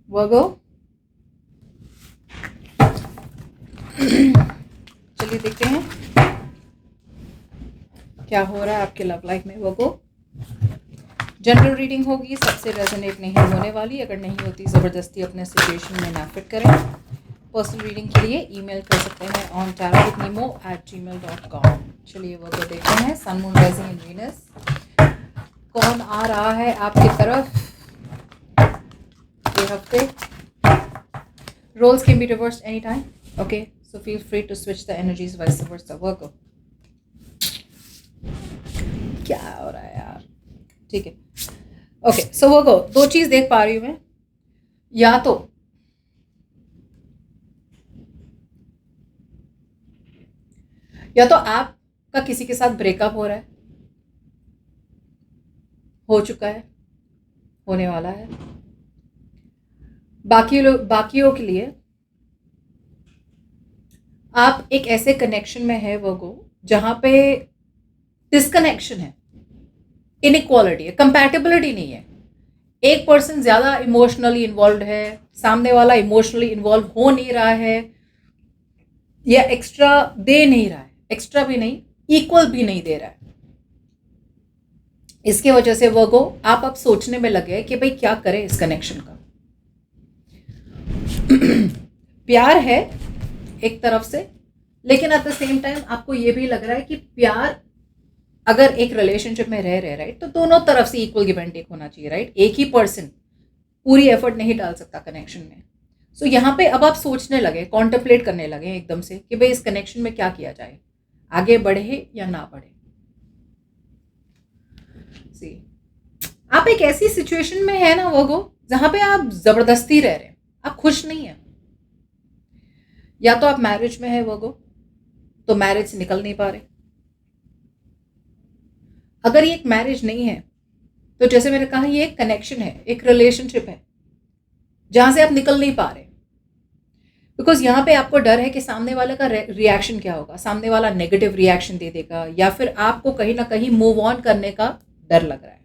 वर्गो, चलिए देखते हैं क्या हो रहा है आपके लव लाइफ में। वर्गो, जनरल रीडिंग होगी, सबसे रेजोनेट नहीं होने वाली। अगर नहीं होती ज़बरदस्ती अपने सिचुएशन में ना फिट करें। पर्सनल रीडिंग के लिए ईमेल कर सकते हैं ontarotnemo@gmail.com। चलिए वर्गो देखते हैं, sun moon rising in Venus, कौन आ रहा है आपकी तरफ ये हफ्ते। Roles can be reversed any time, okay, so feel free to switch the energies vice versa. Virgo, क्या हो रहा है यार, ठीक है, ओके। सो वर्गो, दो चीज देख पा रही हूं मैं, या तो आपका किसी के साथ ब्रेकअप हो रहा है, हो चुका है, होने वाला है। बाकियों के लिए आप एक ऐसे कनेक्शन में है वर्गो जहां पे डिस्कनेक्शन है, इनइक्वालिटी है, कंपैटिबिलिटी नहीं है। एक पर्सन ज्यादा इमोशनली इन्वॉल्व है, सामने वाला इमोशनली इन्वॉल्व हो नहीं रहा है, या एक्स्ट्रा दे नहीं रहा है, एक्स्ट्रा भी नहीं, इक्वल भी नहीं दे रहा है। इसकी वजह से वर्गो आप अब सोचने में लगे कि भाई क्या करें इस कनेक्शन का। प्यार है एक तरफ से, लेकिन एट द सेम टाइम आपको ये भी लग रहा है कि प्यार अगर एक रिलेशनशिप में रह रहे, राइट, तो दोनों तरफ से इक्वल गिव एंड टेक होना चाहिए, राइट। एक ही पर्सन पूरी एफर्ट नहीं डाल सकता कनेक्शन में। सो यहाँ पे अब आप सोचने लगे, कॉन्टेम्पलेट करने लगे एकदम से कि भाई इस कनेक्शन में क्या किया जाए, आगे बढ़े या ना बढ़े। सी, आप एक ऐसी सिचुएशन में है ना वर्गो जहां पे आप जबरदस्ती रह रहे हैं, आप खुश नहीं है। या तो आप मैरिज में है वर्गो, तो मैरिज से निकल नहीं पा रहे। अगर ये एक मैरिज नहीं है तो जैसे मैंने कहा ये एक कनेक्शन है, एक रिलेशनशिप है जहां से आप निकल नहीं पा रहे। बिकॉज यहाँ पे आपको डर है कि सामने वाले का रिएक्शन क्या होगा, सामने वाला नेगेटिव रिएक्शन दे देगा, या फिर आपको कहीं ना कहीं मूव ऑन करने का डर लग रहा है।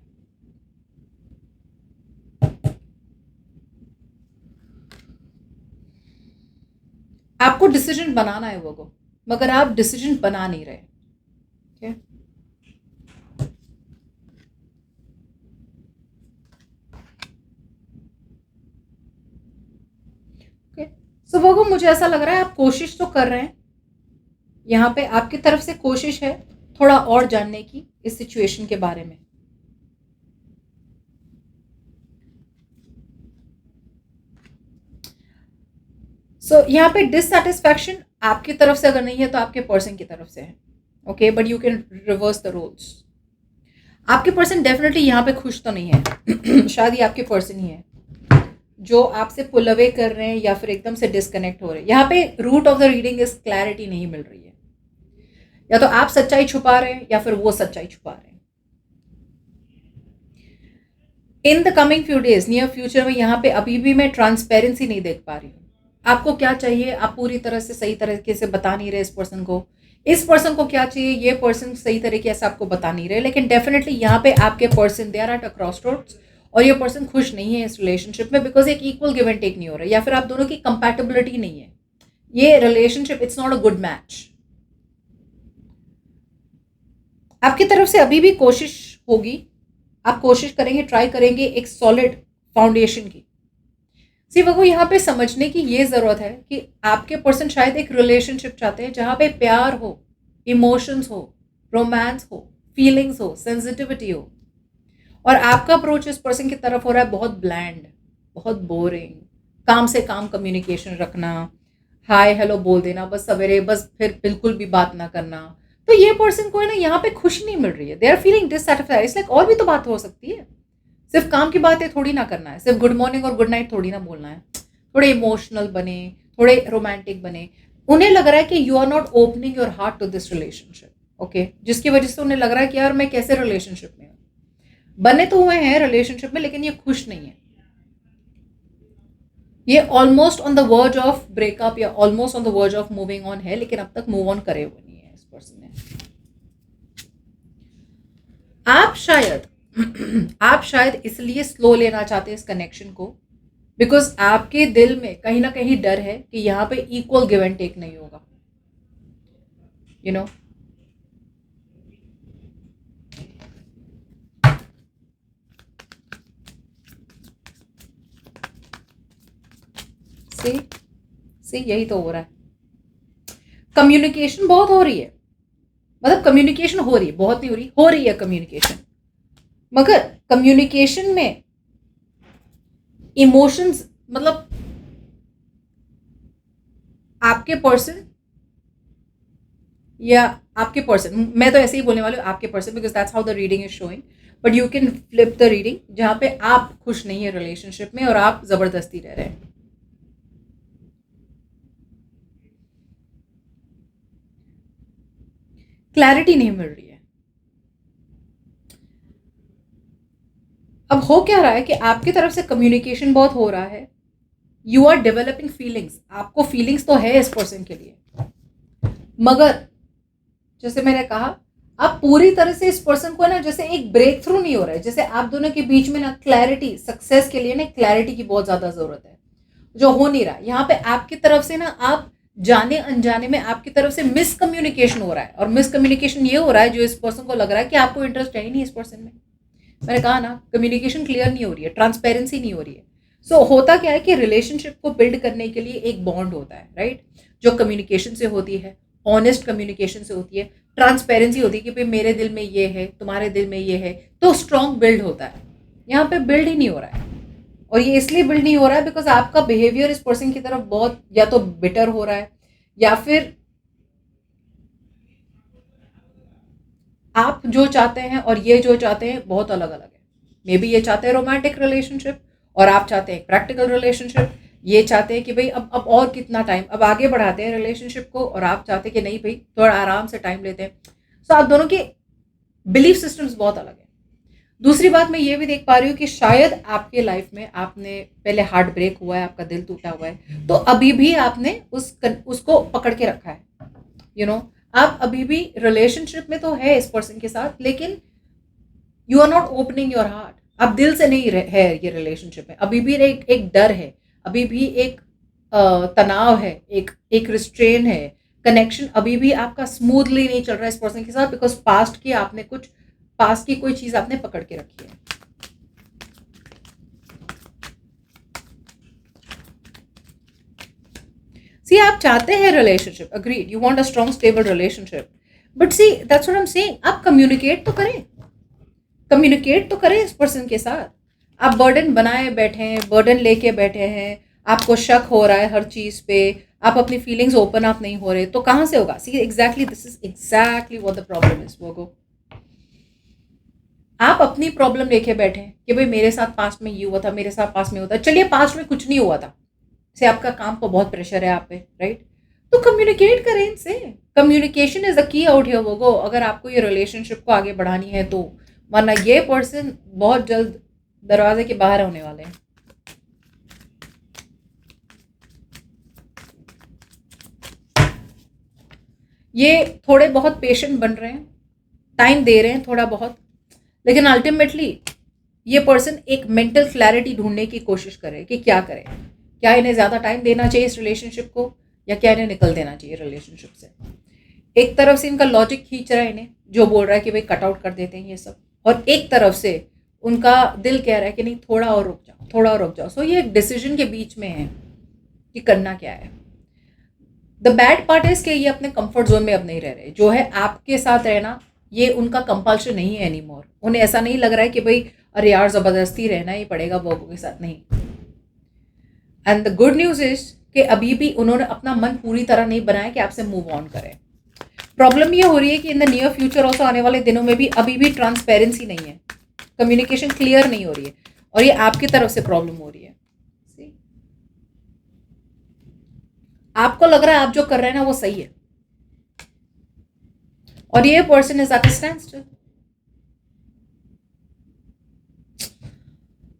आपको डिसीजन बनाना है वो, मगर आप डिसीजन बना नहीं रहे। okay? सो वो मुझे ऐसा लग रहा है आप कोशिश तो कर रहे हैं, यहाँ पे आपकी तरफ से कोशिश है थोड़ा और जानने की इस सिचुएशन के बारे में। यहाँ पे डिससेटिस्फैक्शन आपकी तरफ से अगर नहीं है तो आपके पर्सन की तरफ से है, okay, but you can reverse the roles. आपके पर्सन डेफिनेटली यहाँ पे खुश तो नहीं है। शायद ये आपके पर्सन ही है जो आपसे पुल अवे कर रहे हैं या फिर एकदम से डिस्कनेक्ट हो रहे हैं। यहाँ पे root of the reading is clarity नहीं मिल रही है, या तो आप सच्चाई छुपा रहे हैं या फिर वो सच्चाई छुपा रहे हैं। In the coming few days, near future में यहाँ पे अभी भी मैं ट्रांसपेरेंसी नहीं देख पा रही हूँ। आपको क्या चाहिए आप पूरी तरह से सही तरीके से बता नहीं रहे इस पर्सन को। इस पर्सन को क्या चाहिए ये पर्सन सही तरीके से आपको बता नहीं रहे। लेकिन डेफिनेटली यहाँ पे आपके person they are at a crossroads, और ये पर्सन खुश नहीं है इस रिलेशनशिप में, बिकॉज एक इक्वल गिव एंड टेक नहीं हो रहा है, या फिर आप दोनों की कंपैटिबिलिटी नहीं है। ये relationship it's not a good match. आपकी तरफ से अभी भी कोशिश होगी, आप कोशिश करेंगे, ट्राई करेंगे एक सॉलिड फाउंडेशन की। सिर्फ वो यहाँ पे समझने की ये जरूरत है कि आपके पर्सन शायद एक रिलेशनशिप चाहते हैं जहां पे प्यार हो, इमोशंस हो, रोमांस हो, फीलिंग्स हो, सेंसिटिविटी हो, और आपका अप्रोच इस पर्सन की तरफ हो रहा है बहुत ब्लैंड, बहुत बोरिंग, काम से काम कम्युनिकेशन रखना, हाय हेलो बोल देना बस सवेरे, बस फिर बिल्कुल भी बात ना करना। तो ये पर्सन को है ना यहाँ पे खुशी नहीं मिल रही है, they are feeling dissatisfied. It's like और भी तो बात हो सकती है, सिर्फ काम की बातें थोड़ी ना करना है, सिर्फ गुड मॉर्निंग और गुड नाइट थोड़ी ना बोलना है। थोड़े इमोशनल बने, थोड़े रोमांटिक बने। उन्हें लग रहा है कि you are not opening your heart to this relationship, okay, जिसकी वजह से उन्हें लग रहा है कि यार मैं कैसे रिलेशनशिप में हूँ। बने तो हुए हैं रिलेशनशिप में लेकिन ये खुश नहीं है, ये almost on the verge of breakup या almost on the verge of moving on है, लेकिन अब तक मूव ऑन करे हुए नहीं है इस पर्सन ने। आप शायद आप शायद इसलिए स्लो लेना चाहते हैं इस कनेक्शन को, बिकॉज आपके दिल में कहीं ना कहीं डर है कि यहाँ पे इक्वल गिव एंड टेक नहीं होगा, यू नो। सी यही तो हो रहा है। कम्युनिकेशन बहुत हो रही है, मतलब कम्युनिकेशन हो रही है, बहुत नहीं हो रही है कम्युनिकेशन, मगर कम्युनिकेशन में इमोशंस, मतलब आपके पर्सन या आपके पर्सन, मैं तो ऐसे ही बोलने वाली हूँ आपके person, because that's how the reading is showing, but you can flip the reading जहां पे आप खुश नहीं है रिलेशनशिप में और आप जबरदस्ती रह रहे हैं। क्लैरिटी नहीं मिल रही है। अब हो क्या रहा है कि आपकी तरफ से कम्युनिकेशन बहुत हो रहा है, यू आर डेवलपिंग फीलिंग्स, आपको फीलिंग्स तो है इस पर्सन के लिए, मगर जैसे मैंने कहा, आप पूरी तरह से इस पर्सन को ना, जैसे एक ब्रेक थ्रू नहीं हो रहा है, जैसे आप दोनों के बीच में ना क्लैरिटी, सक्सेस के लिए ना क्लैरिटी की बहुत ज्यादा जरूरत है, जो हो नहीं रहा। यहाँ पे आपकी तरफ से ना, आप जाने अनजाने में आपकी तरफ से मिसकम्युनिकेशन हो रहा है, और मिसकम्युनिकेशन ये हो रहा है जो इस पर्सन को लग रहा है कि आपको इंटरेस्ट है ही नहीं इस पर्सन में। मैंने कहा ना, कम्युनिकेशन क्लियर नहीं हो रही है, ट्रांसपेरेंसी नहीं हो रही है। होता क्या है कि रिलेशनशिप को बिल्ड करने के लिए एक बॉन्ड होता है, राइट, जो कम्युनिकेशन से होती है, ऑनेस्ट कम्युनिकेशन से होती है, ट्रांसपेरेंसी होती है कि भाई मेरे दिल में ये है, तुम्हारे दिल में ये है, तो स्ट्रॉन्ग बिल्ड होता है। यहाँ पे बिल्ड ही नहीं हो रहा है, और ये इसलिए बिल्ड नहीं हो रहा है बिकॉज आपका बिहेवियर इस पर्सन की तरफ बहुत या तो बिटर हो रहा है, या फिर आप जो चाहते हैं और ये जो चाहते हैं बहुत अलग अलग है। मे बी ये चाहते हैं रोमांटिक रिलेशनशिप और आप चाहते हैं प्रैक्टिकल रिलेशनशिप। ये चाहते हैं कि भाई अब और कितना टाइम, अब आगे बढ़ाते हैं रिलेशनशिप को, और आप चाहते हैं कि नहीं भाई थोड़ा आराम से टाइम लेते हैं। सो आप दोनों के बिलीफ सिस्टम्स बहुत अलग है। दूसरी बात मैं ये भी देख पा रही हूँ कि शायद आपके लाइफ में आपने पहले हार्ट ब्रेक हुआ है, आपका दिल टूटा हुआ है, तो अभी भी आपने उसको पकड़ के रखा है, यू नो। आप अभी भी रिलेशनशिप में तो है इस पर्सन के साथ, लेकिन you are not opening your heart. अब दिल से नहीं है ये रिलेशनशिप में, अभी भी एक डर है, अभी भी एक तनाव है, एक एक रिस्ट्रेन है, कनेक्शन अभी भी आपका स्मूथली नहीं चल रहा है इस पर्सन के साथ, बिकॉज पास्ट की कोई चीज आपने पकड़ के रखी है। सी आप चाहते हैं relationship, agreed, you want a strong stable relationship, but see that's what I am saying, आप कम्युनिकेट तो करें, कम्युनिकेट तो करें इस पर्सन के साथ। आप बर्डन बनाए बैठे हैं, बर्डन लेके बैठे हैं, आपको शक हो रहा है हर चीज पे, आप अपनी फीलिंग्स ओपन अप नहीं हो रहे, तो कहां से होगा? See exactly, this is exactly what the problem is Virgo. आप अपनी प्रॉब्लम लेके बैठे हैं कि भाई मेरे साथ पास्ट में ये हुआ था, मेरे साथ पास्ट में होता, चलिए पास्ट में कुछ नहीं हुआ था, से आपका काम को बहुत प्रेशर है आप पे, राइट, तो कम्युनिकेट करें इनसे। Communication is the key out here Virgo, अगर आपको ये रिलेशनशिप को आगे बढ़ानी है तो, वरना ये पर्सन बहुत जल्द दरवाजे के बाहर होने वाले हैं। ये थोड़े बहुत पेशेंट बन रहे हैं, टाइम दे रहे हैं थोड़ा बहुत, लेकिन अल्टीमेटली ये पर्सन एक मेंटल क्लैरिटी ढूंढने की कोशिश करे कि क्या करें, क्या इन्हें ज्यादा टाइम देना चाहिए इस रिलेशनशिप को, या क्या इन्हें निकल देना चाहिए रिलेशनशिप से। एक तरफ से इनका लॉजिक खींच रहा है इन्हें, जो बोल रहा है कि भाई कट आउट कर देते हैं ये सब, और एक तरफ से उनका दिल कह रहा है कि नहीं थोड़ा और रुक जाओ, थोड़ा और रुक जाओ। सो ये एक डिसीजन के बीच में है कि करना क्या है। द बैड पार्ट इज कि ये अपने कंफर्ट जोन में अब नहीं रह रहे, जो है आपके साथ रहना ये उनका कंपल्शन नहीं है एनीमोर। उन्हें ऐसा नहीं लग रहा है कि भाई अरे यार जबरदस्ती रहना ही पड़ेगा लोगों के साथ, नहीं। And the good news is कि अभी भी उन्होंने अपना मन पूरी तरह नहीं बनाया कि आपसे मूव ऑन करें। प्रॉब्लम ये हो रही है कि in the near future also, आने वाले दिनों में भी अभी भी ट्रांसपेरेंसी नहीं है, कम्युनिकेशन क्लियर नहीं हो रही है, और ये आपकी तरफ से प्रॉब्लम हो रही है। See? आपको लग रहा है आप जो कर रहे हैं ना वो सही है, और ये person is at a stand still.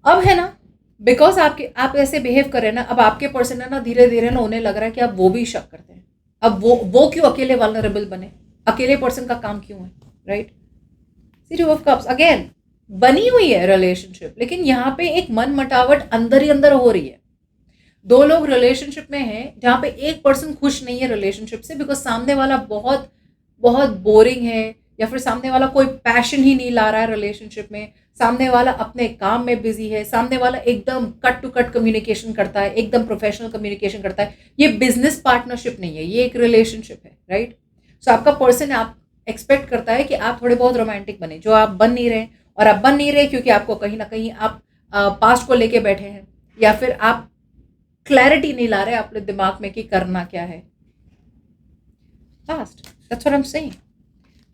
अब है ना, बिकॉज आप ऐसे बिहेव कर रहे हैं ना, अब आपके पर्सन है ना धीरे धीरे ना उन्हें लग रहा है कि अब वो भी शक करते हैं। अब वो क्यों अकेले वल्नरेबल बने, अकेले पर्सन का काम क्यों है, right. See two of cups again, बनी हुई है रिलेशनशिप, लेकिन यहाँ पे एक मन मटावट अंदर ही अंदर हो रही है। दो लोग रिलेशनशिप में हैं जहाँ पे एक पर्सन खुश नहीं है रिलेशनशिप से, बिकॉज सामने वाला बहुत बहुत बोरिंग है, या फिर सामने वाला कोई पैशन ही नहीं ला रहा है रिलेशनशिप में, सामने वाला अपने काम में बिजी है, सामने वाला एकदम कट टू कट कम्युनिकेशन करता है, एकदम प्रोफेशनल कम्युनिकेशन करता है। ये बिजनेस पार्टनरशिप नहीं है, ये एक रिलेशनशिप है, राइट। सो आपका पर्सन आप एक्सपेक्ट करता है कि आप थोड़े बहुत रोमांटिक बने, जो आप बन नहीं रहे। और आप बन नहीं रहे क्योंकि आपको कहीं ना कहीं आप पास्ट को लेके बैठे हैं, या फिर आप क्लैरिटी नहीं ला रहे अपने दिमाग में कि करना क्या है। Past, that's what I am saying.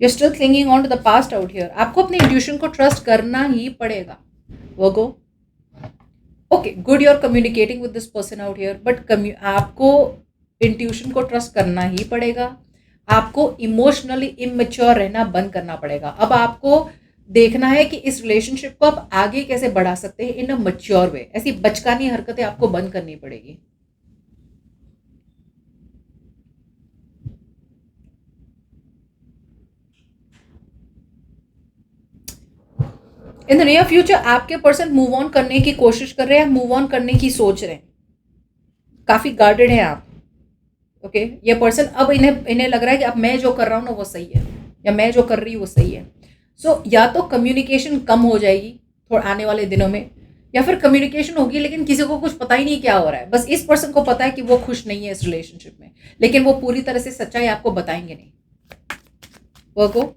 You are still clinging on to the past out here. आपको अपने इंट्यूशन को ट्रस्ट करना ही पड़ेगा। Virgo, okay good, you are communicating with this person out here, but आपको इंट्यूशन को trust करना ही पड़ेगा। आपको इमोशनली इमेच्योर रहना बंद करना पड़ेगा। अब आपको देखना है कि इस रिलेशनशिप को आप आगे कैसे बढ़ा सकते हैं इन अ मैच्योर वे। ऐसी बचकानी हरकतें आपको बंद करनी पड़ेगी। इन द नियर फ्यूचर आपके पर्सन मूव ऑन करने की कोशिश कर रहे हैं, मूव ऑन करने की सोच रहे हैं, काफी गार्डेड हैं आप। ओके, ये पर्सन अब इन्हें लग रहा है कि अब मैं जो कर रहा हूं ना वो सही है, या मैं जो कर रही हूँ वो सही है। सो या तो कम्युनिकेशन कम हो जाएगी थोड़ा आने वाले दिनों में, या फिर कम्युनिकेशन होगी लेकिन किसी को कुछ पता ही नहीं क्या हो रहा है। बस इस पर्सन को पता है कि वो खुश नहीं है इस रिलेशनशिप में, लेकिन वो पूरी तरह से सच्चाई आपको बताएंगे नहीं। वो को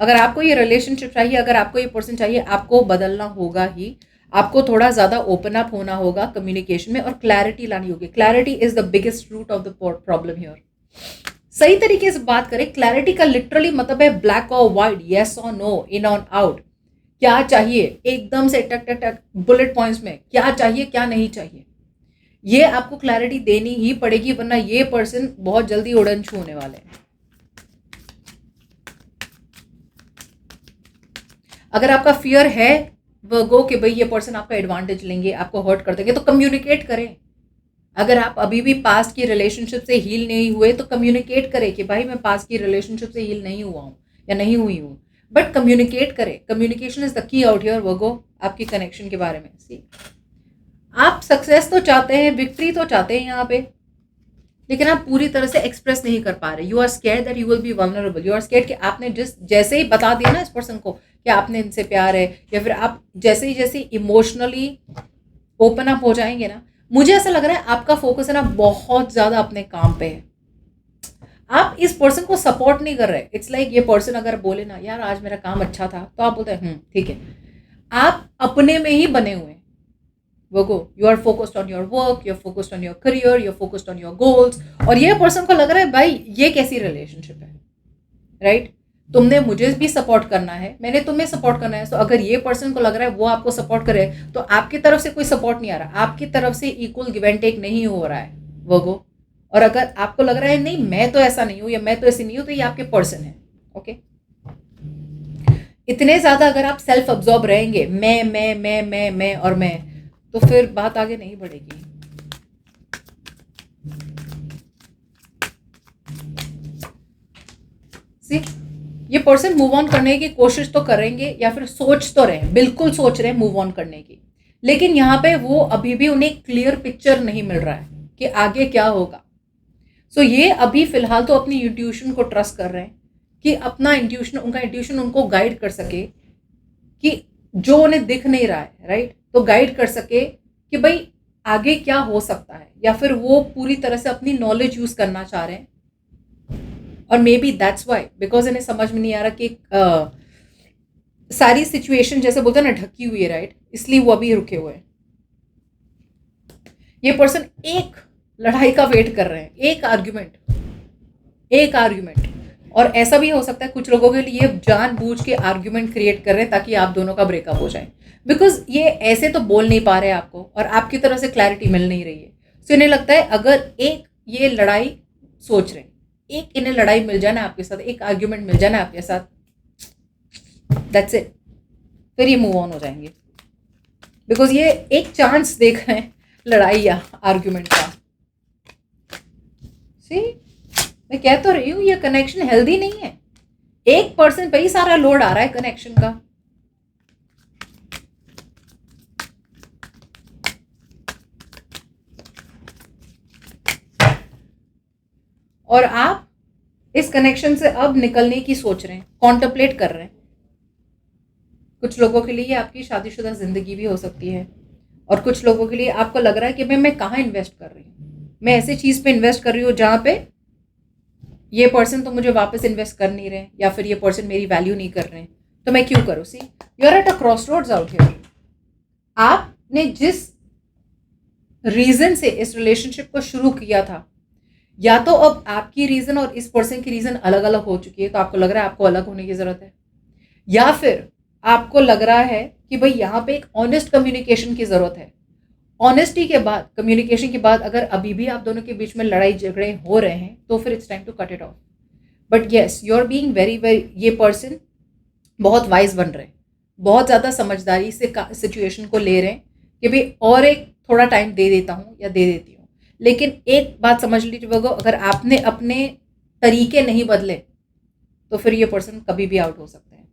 अगर आपको ये रिलेशनशिप चाहिए, अगर आपको ये पर्सन चाहिए, आपको बदलना होगा ही। आपको थोड़ा ज़्यादा ओपन अप होना होगा कम्युनिकेशन में, और क्लैरिटी लानी होगी। Clarity is the biggest root of the problem here. सही तरीके से बात करें, क्लैरिटी का लिटरली मतलब है ब्लैक और व्हाइट, येस और नो, इन और आउट। क्या चाहिए, एकदम से टक टक टक बुलेट पॉइंट्स में क्या चाहिए क्या नहीं चाहिए, ये आपको क्लैरिटी देनी ही पड़ेगी, वरना ये पर्सन बहुत जल्दी उड़न छू होने वाले हैं। अगर आपका फियर है वर्गो कि भाई ये पर्सन आपका एडवांटेज लेंगे, आपको हर्ट कर देंगे, तो कम्युनिकेट करें। अगर आप अभी भी पास्ट की रिलेशनशिप से हील नहीं हुए तो कम्युनिकेट करें कि भाई मैं पास्ट की रिलेशनशिप से हील नहीं हुआ हूँ या नहीं हुई हूँ, बट कम्युनिकेट करें। Communication is the key out here Virgo, आपकी कनेक्शन के बारे में। सी, आप सक्सेस तो चाहते हैं, विक्ट्री तो चाहते हैं यहाँ पे, लेकिन आप पूरी तरह से एक्सप्रेस नहीं कर पा रहे। You are scared that you will be vulnerable. You are scared कि आपने जैसे ही बता दिया ना इस पर्सन को कि आपने इनसे प्यार है, या फिर आप जैसे ही इमोशनली ओपन अप हो जाएंगे ना, मुझे ऐसा लग रहा है आपका फोकस है ना बहुत ज्यादा अपने काम पे है। आप इस पर्सन को सपोर्ट नहीं कर रहे। इट्स लाइक ये पर्सन अगर बोले ना यार आज मेरा काम अच्छा था, तो आप बोलते हैं ठीक है। आप अपने में ही बने हुए हैं। Virgo, you are focused on your work, you are focused on your career, you are focused on your goals, और ये पर्सन को लग रहा है भाई ये कैसी रिलेशनशिप है, राइट। तुमने मुझे भी सपोर्ट करना है, मैंने तुम्हें सपोर्ट करना है। तो अगर ये पर्सन को लग रहा है वो आपको सपोर्ट करे, तो आपकी तरफ से कोई सपोर्ट नहीं आ रहा, आपकी तरफ से इक्वल गिव एंड टेक नहीं हो रहा है वो। और अगर आपको लग रहा है नहीं मैं तो ऐसा नहीं हूं, या मैं तो ऐसी नहीं हूं, तो ये आपके पर्सन है। ओके, इतने ज्यादा अगर आप सेल्फ अब्जॉर्ब रहेंगे, मैं और मैं, तो फिर बात आगे नहीं बढ़ेगी। सी, ये पर्सन मूव ऑन करने की कोशिश तो करेंगे, या फिर सोच तो रहे, बिल्कुल सोच रहे हैं मूव ऑन करने की, लेकिन यहाँ पे वो अभी भी उन्हें क्लियर पिक्चर नहीं मिल रहा है कि आगे क्या होगा। सो ये अभी फिलहाल तो अपनी इंट्यूशन को ट्रस्ट कर रहे हैं कि अपना इंट्यूशन, उनका इंट्यूशन उनको गाइड कर सके कि जो उन्हें दिख नहीं रहा है, राइट, तो गाइड कर सके कि भाई आगे क्या हो सकता है, या फिर वो पूरी तरह से अपनी नॉलेज यूज करना चाह रहे हैं। और may be that's why, because इन्हें समझ में नहीं आ रहा कि सारी सिचुएशन जैसे बोलते हैं ना ढकी हुई है, राइट, इसलिए वो अभी रुके हुए हैं। ये पर्सन एक लड़ाई का वेट कर रहे हैं, एक आर्ग्यूमेंट। और ऐसा भी हो सकता है कुछ लोगों के लिए जानबूझ के आर्ग्यूमेंट क्रिएट कर रहे हैं ताकि आप दोनों का ब्रेकअप हो जाए, बिकॉज ये ऐसे तो बोल नहीं पा रहे आपको, और आपकी तरफ से क्लैरिटी मिल नहीं रही है। सो इन्हें लगता है अगर एक ये लड़ाई सोच रहे हैं, एक इन्हें लड़ाई मिल जाए ना आपके साथ, एक आर्ग्यूमेंट मिल जाए ना आपके साथ, दैट्स इट, फिर ये मूव ऑन हो जाएंगे, बिकॉज ये एक चांस देख रहे हैं लड़ाई या आर्ग्यूमेंट का। सी, मैं कह तो रही हूं ये कनेक्शन हेल्दी नहीं है। एक पर्सन पे ही सारा लोड आ रहा है कनेक्शन का। और आप इस कनेक्शन से अब निकलने की सोच रहे हैं, कॉन्टम्पलेट कर रहे हैं। कुछ लोगों के लिए ये आपकी शादीशुदा जिंदगी भी हो सकती है, और कुछ लोगों के लिए आपको लग रहा है कि मैं कहाँ इन्वेस्ट कर रही हूँ, मैं ऐसी चीज़ पे इन्वेस्ट कर रही हूँ जहाँ पे ये पर्सन तो मुझे वापस इन्वेस्ट कर नहीं रहे, या फिर ये पर्सन मेरी वैल्यू नहीं कर रहे हैं, तो मैं क्यों करूँ। See you are at a crossroads out here. आपने जिस रीजन से इस रिलेशनशिप को शुरू किया था, या तो अब आपकी रीजन और इस पर्सन की रीजन अलग अलग हो चुकी है, तो आपको लग रहा है आपको अलग होने की जरूरत है, या फिर आपको लग रहा है कि भाई यहाँ पे एक ऑनेस्ट कम्युनिकेशन की जरूरत है। ऑनेस्टी के बाद, कम्युनिकेशन के बाद अगर अभी भी आप दोनों के बीच में लड़ाई झगड़े हो रहे हैं, तो फिर it's time to cut it off. But yes, you are being very very, ये पर्सन बहुत वाइज बन रहे हैं, बहुत ज़्यादा समझदारी से सिचुएशन को ले रहे हैं कि भाई और एक थोड़ा टाइम दे देता हूँ या दे देती हूँ। लेकिन एक बात समझ लीजिए वो, अगर आपने अपने तरीके नहीं बदले तो फिर ये पर्सन कभी भी आउट हो सकते हैं।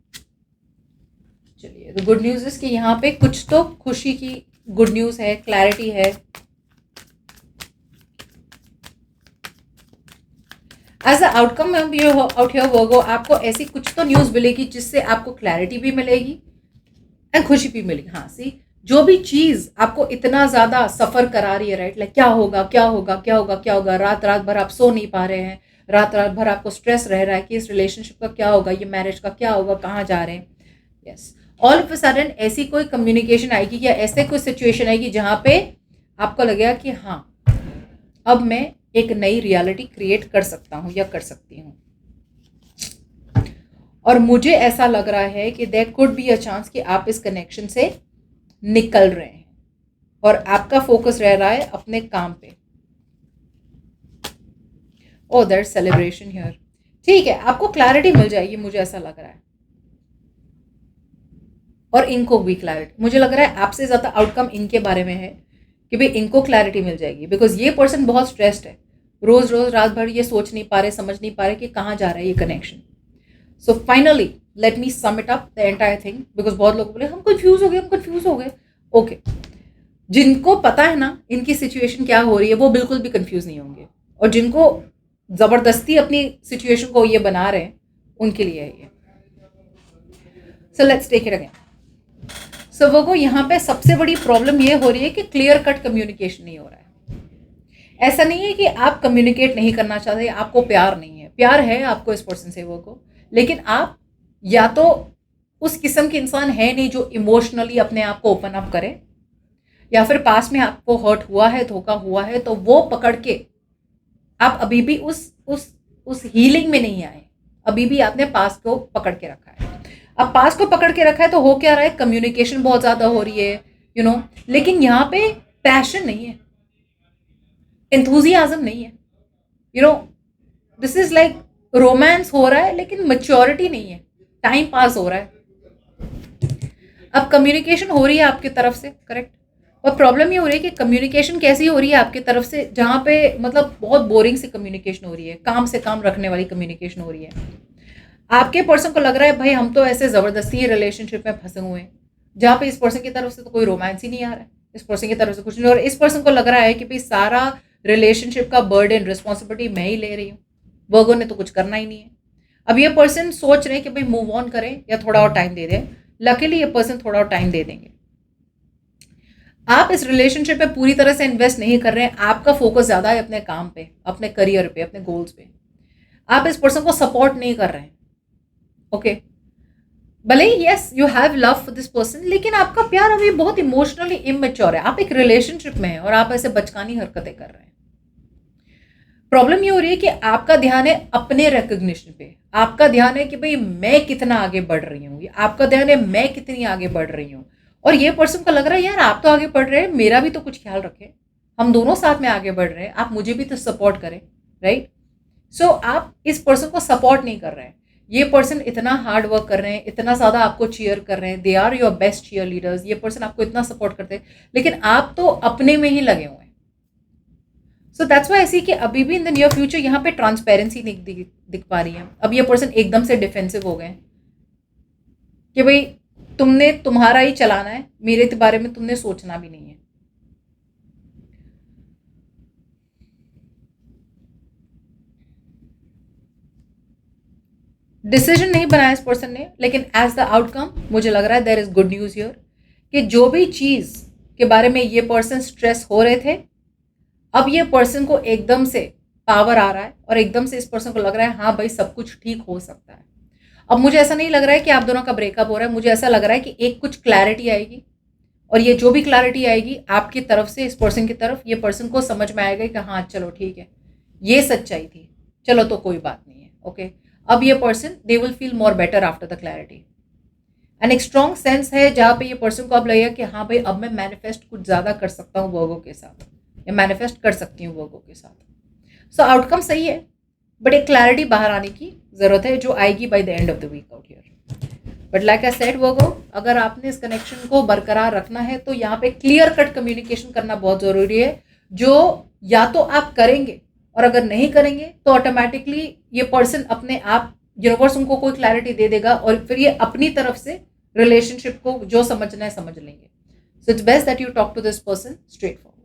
चलिए, तो गुड न्यूज़ इस कि यहाँ पे कुछ तो खुशी की गुड न्यूज़ है, क्लैरिटी है। As a outcome out here Virgo, आपको ऐसी कुछ तो न्यूज़ मिलेगी जिससे आपको क्लैरिटी भी मिलेगी एंड खुशी भी मिलेगी। हाँ, सी जो भी चीज़ आपको इतना ज़्यादा सफ़र करा रही है, राइट, लाइक क्या होगा क्या होगा क्या होगा क्या होगा, रात रात भर आप सो नहीं पा रहे हैं, रात रात भर आपको स्ट्रेस रह रहा है कि इस रिलेशनशिप का क्या होगा, ये मैरिज का क्या होगा, कहाँ जा रहे हैं। Yes, all of a sudden ऐसी कोई कम्युनिकेशन आएगी या ऐसे कोई सिचुएशन आएगी जहाँ पे आपको लगेगा कि हाँ, अब मैं एक नई रियलिटी क्रिएट कर सकता हूँ या कर सकती हूँ। और मुझे ऐसा लग रहा है कि there could be a chance कि आप इस कनेक्शन से निकल रहे हैं और आपका फोकस रह रहा है अपने काम पे। ओ दैट सेलिब्रेशन हियर, ठीक है, आपको क्लैरिटी मिल जाएगी, मुझे ऐसा लग रहा है। और इनको भी क्लैरिटी, मुझे लग रहा है आपसे ज़्यादा आउटकम इनके बारे में है कि भाई इनको क्लैरिटी मिल जाएगी, बिकॉज ये पर्सन बहुत स्ट्रेस्ड है, रोज रोज रात भर ये सोच नहीं पा रहे, समझ नहीं पा रहे कि कहाँ जा रहा है ये connection. So finally let me sum it up the entire thing, because बहुत लोग बोले हम कंफ्यूज हो गए, हम कंफ्यूज हो गए। ओके, जिनको पता है ना इनकी सिचुएशन क्या हो रही है, वो बिल्कुल भी कंफ्यूज नहीं होंगे, और जिनको जबरदस्ती अपनी सिचुएशन को ये बना रहे हैं उनके लिए है ये। So let's take it again. So वो यहाँ पे सबसे बड़ी प्रॉब्लम ये हो रही है कि क्लियर कट कम्युनिकेशन नहीं हो रहा है। ऐसा नहीं है कि आप कम्युनिकेट नहीं करना चाहते, आपको प्यार नहीं है, प्यार है आपको इस पर्सन से वो को, लेकिन आप या तो उस किस्म के इंसान है नहीं जो इमोशनली अपने आप को ओपन अप करे, या फिर पास में आपको हर्ट हुआ है, धोखा हुआ है, तो वो पकड़ के आप अभी भी उस हीलिंग में नहीं आए, अभी भी आपने पास को पकड़ के रखा है। अब पास को पकड़ के रखा है तो हो क्या रहा है, कम्युनिकेशन बहुत ज़्यादा हो रही है, यू नो, लेकिन यहाँ पे पैशन नहीं है, एंथुजियाज्म नहीं है, you know, this is like romance हो रहा है लेकिन मैच्योरिटी नहीं है, टाइम पास हो रहा है। अब कम्युनिकेशन हो रही है आपकी तरफ से, करेक्ट, और प्रॉब्लम ये हो रही है कि कम्युनिकेशन कैसी हो रही है आपकी तरफ से, जहाँ पे मतलब बहुत बोरिंग सी कम्युनिकेशन हो रही है, काम से काम रखने वाली कम्युनिकेशन हो रही है। आपके पर्सन को लग रहा है भाई हम तो ऐसे ज़बरदस्ती रिलेशनशिप में फंसे हुए हैं, जहाँ पे इस पर्सन की तरफ से तो कोई रोमांस ही नहीं आ रहा है, इस पर्सन की तरफ से कुछ नहीं, और इस पर्सन को लग रहा है कि भाई सारा रिलेशनशिप का बर्डन, रिस्पॉन्सिबिलिटी मैं ही ले रही हूँ, वर्गों ने तो कुछ करना ही नहीं है। अब ये पर्सन सोच रहे हैं कि भाई मूव ऑन करें या थोड़ा और टाइम दे दें। लकीली ये पर्सन थोड़ा और टाइम दे देंगे। आप इस रिलेशनशिप में पूरी तरह से इन्वेस्ट नहीं कर रहे हैं, आपका फोकस ज़्यादा है अपने काम पे, अपने करियर पे, अपने गोल्स पे। आप इस पर्सन को सपोर्ट नहीं कर रहे हैं, ओके, भले ही yes you have love for this person, लेकिन आपका प्यार अभी बहुत इमोशनली इमेच्योर है, आप एक रिलेशनशिप में हैं और आप ऐसे बचकानी हरकतें कर रहे हैं। प्रॉब्लम ये हो रही है कि आपका ध्यान है अपने रिकग्निशन पे, आपका ध्यान है कि भाई मैं कितना आगे बढ़ रही हूँ, आपका ध्यान है मैं कितनी आगे बढ़ रही हूँ, और ये पर्सन को लग रहा है यार आप तो आगे बढ़ रहे हैं, मेरा भी तो कुछ ख्याल रखें, हम दोनों साथ में आगे बढ़ रहे हैं, आप मुझे भी तो सपोर्ट करें, राइट। सो आप इस पर्सन को सपोर्ट नहीं कर रहे हैं, ये पर्सन इतना हार्ड वर्क कर रहे हैं, इतना ज़्यादा आपको चीयर कर रहे हैं, they are your best cheerleaders, ये पर्सन आपको इतना सपोर्ट करते हैं, लेकिन आप तो अपने में ही लगे हुए हैं। सो दैट्स वाई ऐसी कि अभी भी इन द नियर फ्यूचर यहाँ पे ट्रांसपेरेंसी नहीं दिख पा रही है। अब ये पर्सन एकदम से डिफेंसिव हो गए कि भाई तुमने तुम्हारा ही चलाना है, मेरे बारे में तुमने सोचना भी नहीं है। डिसीजन नहीं बनाया इस पर्सन ने, लेकिन एज द आउटकम मुझे लग रहा है there is good news here कि जो भी चीज़ के बारे में ये पर्सन स्ट्रेस हो रहे थे, अब ये पर्सन को एकदम से पावर आ रहा है और एकदम से इस पर्सन को लग रहा है हाँ भाई सब कुछ ठीक हो सकता है। अब मुझे ऐसा नहीं लग रहा है कि आप दोनों का ब्रेकअप हो रहा है, मुझे ऐसा लग रहा है कि एक कुछ क्लैरिटी आएगी और ये जो भी क्लैरिटी आएगी आपकी तरफ से इस पर्सन की तरफ, ये पर्सन को समझ में आएगा कि हाँ चलो ठीक है ये सच्चाई थी, चलो तो कोई बात नहीं है, ओके। अब ये person they will feel more better after the clarity and एक स्ट्रॉन्ग सेंस है जहाँ पे ये पर्सन को अब लगेगा कि हाँ भाई अब मैं मैनिफेस्ट कुछ ज़्यादा कर सकता हूँ वर्गो के साथ, या मैनिफेस्ट कर सकती हूँ वर्गो के साथ। सो आउटकम सही है, बट एक क्लैरिटी बाहर आने की ज़रूरत है जो आएगी by the end of the week out here. But like I said Virgo, अगर आपने इस कनेक्शन को बरकरार रखना है तो यहाँ पे क्लियर कट कम्युनिकेशन करना बहुत ज़रूरी है, जो या तो आप करेंगे और अगर नहीं करेंगे तो ऑटोमेटिकली ये पर्सन अपने आप, यूनिवर्स उनको कोई क्लैरिटी दे देगा और फिर ये अपनी तरफ से रिलेशनशिप को जो समझना है समझ लेंगे। So it's best that you talk to this person straight forward.